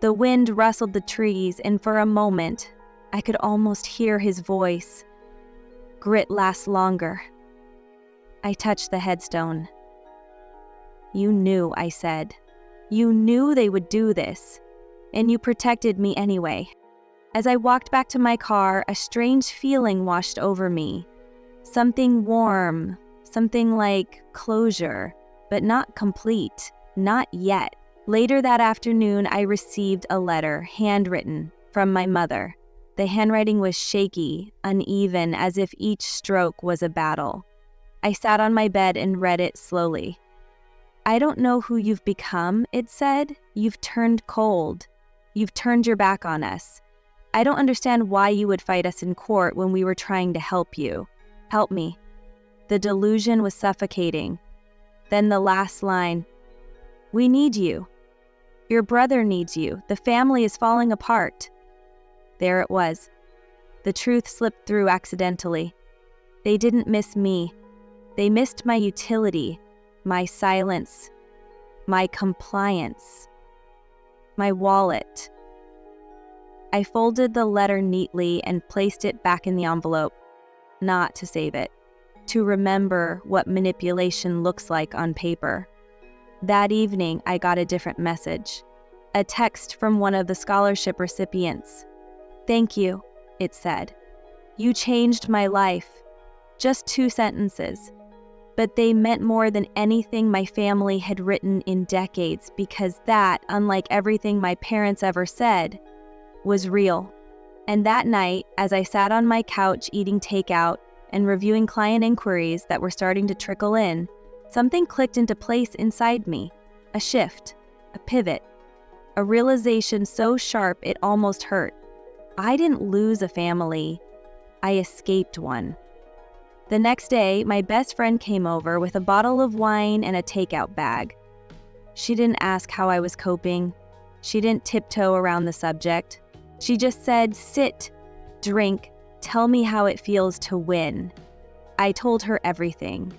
The wind rustled the trees, and for a moment, I could almost hear his voice. "Grit lasts longer." I touched the headstone. "You knew," I said. "You knew they would do this, and you protected me anyway." As I walked back to my car, a strange feeling washed over me. Something warm, something like closure, but not complete, not yet. Later that afternoon, I received a letter, handwritten, from my mother. The handwriting was shaky, uneven, as if each stroke was a battle. I sat on my bed and read it slowly. "I don't know who you've become," it said. "You've turned cold. You've turned your back on us. I don't understand why you would fight us in court when we were trying to help you. Help me." The delusion was suffocating. Then the last line, "We need you. Your brother needs you. The family is falling apart." There it was. The truth slipped through accidentally. They didn't miss me. They missed my utility, my silence, my compliance, my wallet. I folded the letter neatly and placed it back in the envelope, not to save it, to remember what manipulation looks like on paper. That evening, I got a different message, a text from one of the scholarship recipients. "Thank you," it said. "You changed my life." Just 2 sentences. But they meant more than anything my family had written in decades, because that, unlike everything my parents ever said, was real. And that night, as I sat on my couch eating takeout and reviewing client inquiries that were starting to trickle in, something clicked into place inside me. A shift, a pivot, a realization so sharp it almost hurt. I didn't lose a family. I escaped one. The next day, my best friend came over with a bottle of wine and a takeout bag. She didn't ask how I was coping. She didn't tiptoe around the subject. She just said, "Sit, drink, tell me how it feels to win." I told her everything.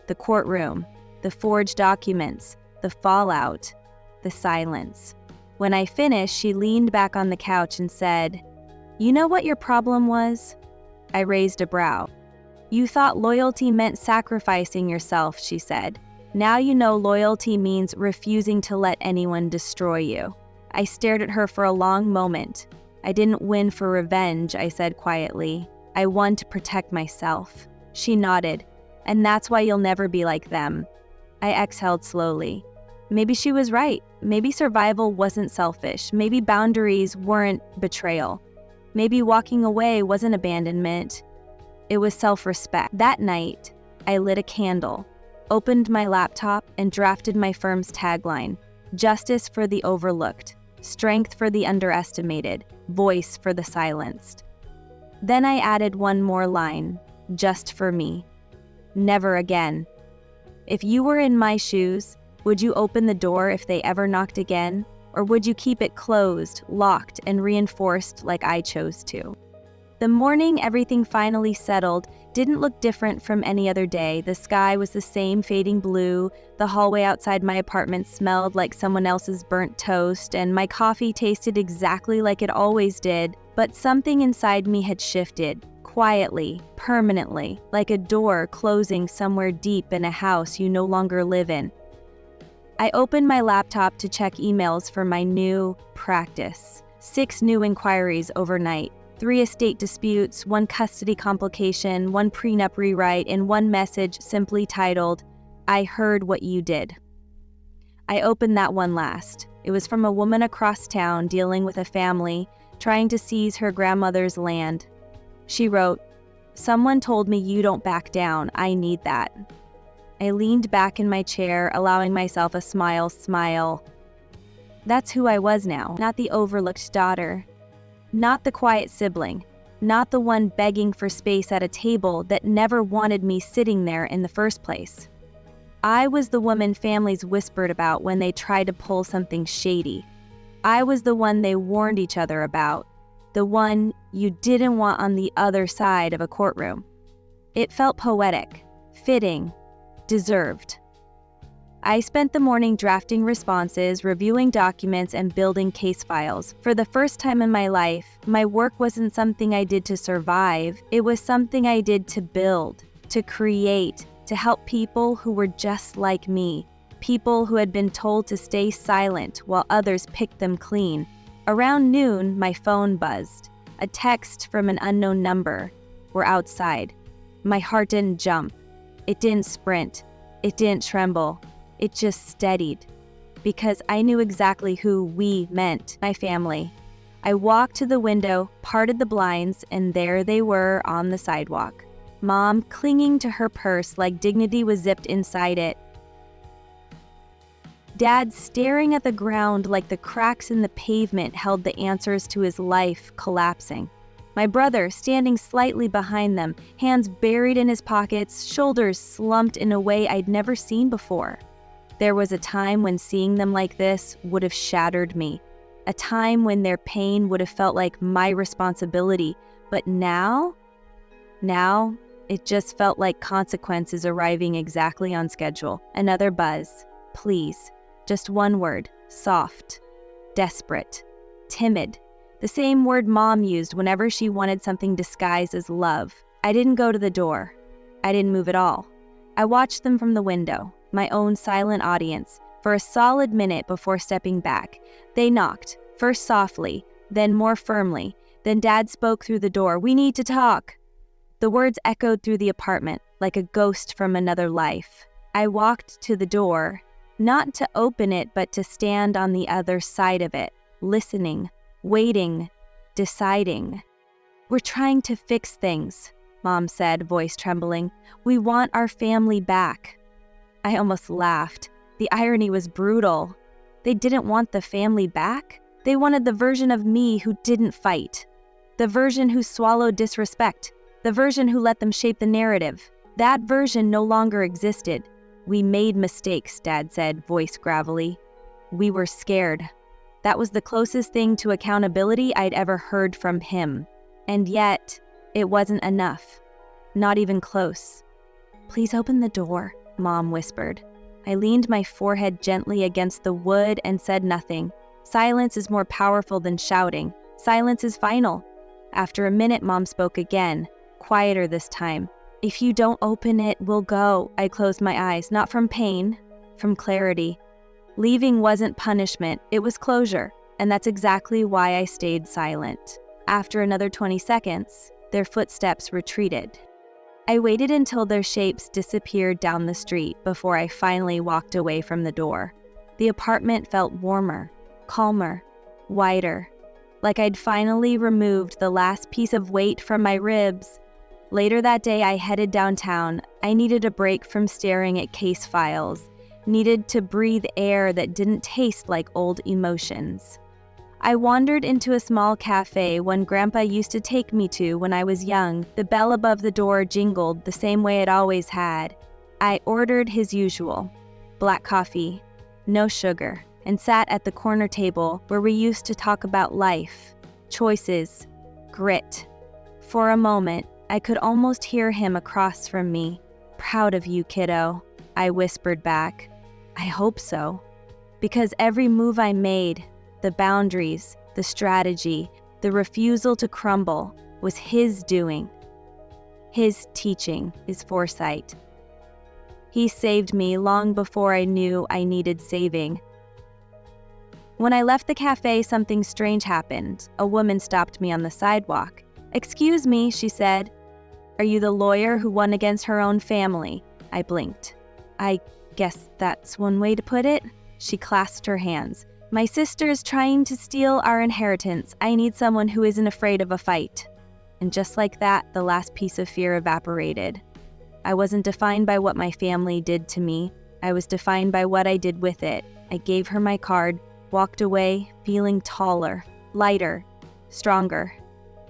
The courtroom, the forged documents, the fallout, the silence. When I finished, she leaned back on the couch and said, "You know what your problem was?" I raised a brow. "You thought loyalty meant sacrificing yourself," she said. "Now you know loyalty means refusing to let anyone destroy you." I stared at her for a long moment. "I didn't win for revenge," I said quietly. "I won to protect myself." She nodded. "And that's why you'll never be like them." I exhaled slowly. Maybe she was right. Maybe survival wasn't selfish. Maybe boundaries weren't betrayal. Maybe walking away wasn't abandonment. It was self-respect. That night, I lit a candle, opened my laptop, and drafted my firm's tagline: "Justice for the overlooked, strength for the underestimated, voice for the silenced." Then I added one more line, just for me. Never again. If you were in my shoes, would you open the door if they ever knocked again? Or would you keep it closed, locked, and reinforced like I chose to? The morning everything finally settled didn't look different from any other day. The sky was the same fading blue, the hallway outside my apartment smelled like someone else's burnt toast, and my coffee tasted exactly like it always did. But something inside me had shifted, quietly, permanently, like a door closing somewhere deep in a house you no longer live in. I opened my laptop to check emails for my new practice. 6 new inquiries overnight. 3 estate disputes, 1 custody complication, 1 prenup rewrite, and 1 message simply titled, "I heard what you did." I opened that one last. It was from a woman across town dealing with a family trying to seize her grandmother's land. She wrote, "Someone told me you don't back down. I need that." I leaned back in my chair, allowing myself a smile. That's who I was now, not the overlooked daughter. Not the quiet sibling, not the one begging for space at a table that never wanted me sitting there in the first place. I was the woman families whispered about when they tried to pull something shady. I was the one they warned each other about, the one you didn't want on the other side of a courtroom. It felt poetic, fitting, deserved. I spent the morning drafting responses, reviewing documents, and building case files. For the first time in my life, my work wasn't something I did to survive. It was something I did to build, to create, to help people who were just like me. People who had been told to stay silent while others picked them clean. Around noon, my phone buzzed. A text from an unknown number. We're outside. My heart didn't jump. It didn't sprint. It didn't tremble. It just steadied, because I knew exactly who we meant, my family. I walked to the window, parted the blinds, and there they were on the sidewalk. Mom clinging to her purse like dignity was zipped inside it. Dad staring at the ground like the cracks in the pavement held the answers to his life collapsing. My brother standing slightly behind them, hands buried in his pockets, shoulders slumped in a way I'd never seen before. There was a time when seeing them like this would have shattered me. A time when their pain would have felt like my responsibility. But now it just felt like consequences arriving exactly on schedule. Another buzz. Please. Just one word. Soft. Desperate. Timid. The same word Mom used whenever she wanted something disguised as love. I didn't go to the door. I didn't move at all. I watched them from the window, my own silent audience, for a solid minute before stepping back. They knocked, first softly, then more firmly. Then Dad spoke through the door. "We need to talk." The words echoed through the apartment like a ghost from another life. I walked to the door, not to open it, but to stand on the other side of it, listening, waiting, deciding. "We're trying to fix things," Mom said, voice trembling. "We want our family back." I almost laughed. The irony was brutal. They didn't want the family back. They wanted the version of me who didn't fight. The version who swallowed disrespect. The version who let them shape the narrative. That version no longer existed. "We made mistakes," Dad said, voice gravelly. "We were scared." That was the closest thing to accountability I'd ever heard from him. And yet, it wasn't enough. Not even close. "Please open the door," Mom whispered. I leaned my forehead gently against the wood and said nothing. Silence is more powerful than shouting. Silence is final. After a minute, Mom spoke again, quieter this time. "If you don't open it, we'll go." I closed my eyes, not from pain, from clarity. Leaving wasn't punishment, it was closure, and that's exactly why I stayed silent. After another 20 seconds, their footsteps retreated. I waited until their shapes disappeared down the street before I finally walked away from the door. The apartment felt warmer, calmer, wider, like I'd finally removed the last piece of weight from my ribs. Later that day, I headed downtown. I needed a break from staring at case files, needed to breathe air that didn't taste like old emotions. I wandered into a small cafe one Grandpa used to take me to when I was young. The bell above the door jingled the same way it always had. I ordered his usual, black coffee, no sugar, and sat at the corner table where we used to talk about life, choices, grit. For a moment, I could almost hear him across from me. "Proud of you, kiddo," I whispered back. "I hope so." Because every move I made, the boundaries, the strategy, the refusal to crumble, was his doing. His teaching, his foresight. He saved me long before I knew I needed saving. When I left the cafe, something strange happened. A woman stopped me on the sidewalk. "Excuse me," she said. "Are you the lawyer who won against her own family?" I blinked. "I guess that's one way to put it." She clasped her hands. "My sister's trying to steal our inheritance. I need someone who isn't afraid of a fight." And just like that, the last piece of fear evaporated. I wasn't defined by what my family did to me. I was defined by what I did with it. I gave her my card, walked away, feeling taller, lighter, stronger.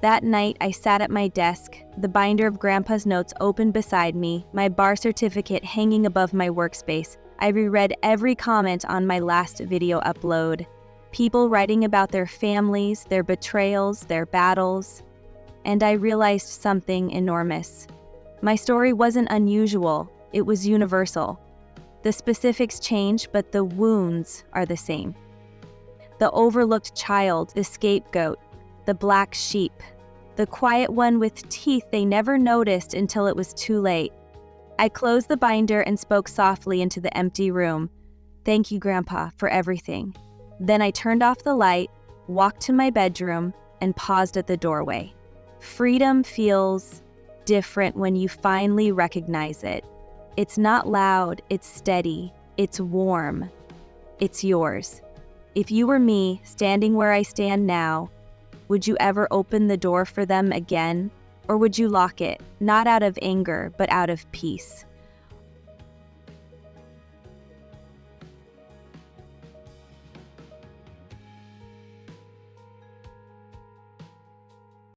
That night, I sat at my desk, the binder of Grandpa's notes open beside me, my bar certificate hanging above my workspace. I reread every comment on my last video upload. People writing about their families, their betrayals, their battles. And I realized something enormous. My story wasn't unusual, it was universal. The specifics change, but the wounds are the same. The overlooked child, the scapegoat, the black sheep, the quiet one with teeth they never noticed until it was too late. I closed the binder and spoke softly into the empty room. "Thank you, Grandpa, for everything." Then I turned off the light, walked to my bedroom, and paused at the doorway. Freedom feels different when you finally recognize it. It's not loud, it's steady, it's warm, it's yours. If you were me, standing where I stand now, would you ever open the door for them again? Or would you lock it, not out of anger, but out of peace?